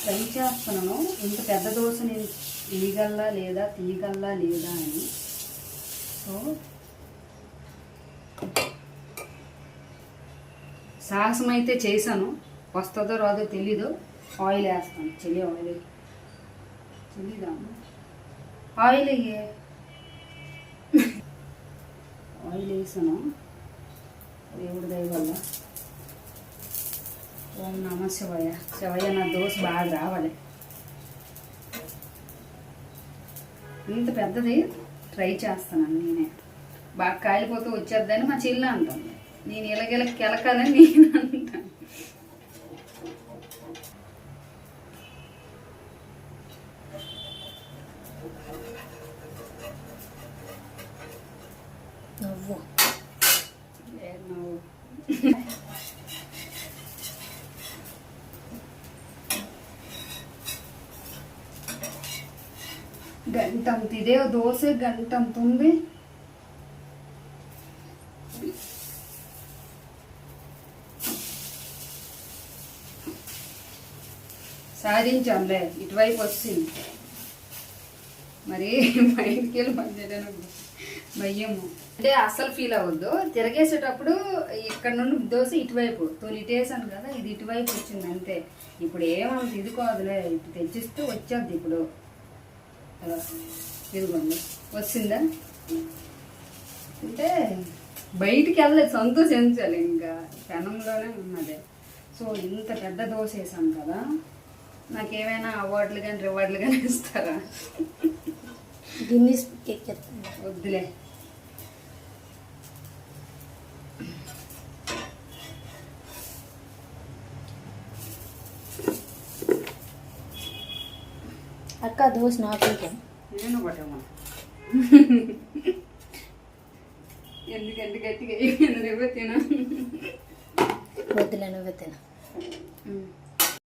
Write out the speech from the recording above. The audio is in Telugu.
ట్రై చేస్తున్నాను ఇంత పెద్ద దోశ నేను తీయగల్లా లేదా అని. సో సాహసం అయితే చేశాను, వస్తుందో రాదో తెలీదు. ఆయిల్ వేస్తాను, చెల్లిదాము ఆయిల్ వేసాను దేవుడి దయ వల్ల. ఓం నమ శివయ్య. శివయ్య నా దోశ బాగా రావాలి. ఇంత పెద్దది ట్రై చేస్తాను నేనే. బాగా కాలిపోతూ వచ్చేద్దని మా చెల్లి అంటుంది. నేను ఇలాగెల కెలకాలని నేను అంటాను. నవ్వు గంటంత ఇదే దోశ గంటంత ఉంది. సాధించాంలే, ఇటువైపు వచ్చింది. మరి బయటికి వెళ్ళి పనిచేయడానికి భయము అంటే అస్సలు ఫీల్ అవ్వద్దు. తిరగేసేటప్పుడు ఇక్కడ నుండి దోశ ఇటువైపు తొలిటేసాను కదా, ఇది ఇటువైపు వచ్చింది అంతే. ఇప్పుడు ఏమంత ఇది కాదులే, ఇప్పుడు తెచ్చిస్తూ వచ్చేద్ది. ఇప్పుడు ఇదిగోండి వచ్చిందా. అంటే బయటికి వెళ్ళలేదు, సంతోషించాలి. ఇంకా పెనంలోనే ఉన్నది. సో ఇంత పెద్ద దోశ వేసాను కదా, నాకేమైనా అవార్డులు కానీ రివార్డులు కానీ ఇస్తారా? గిన్నీస్ కేక్ వద్దులే. అక్క దోశ నాకు నేను కొట్టమ్మా. ఎందుకంటే గట్టిగా నువ్వే తిన. వద్దులే, నువ్వే తిన.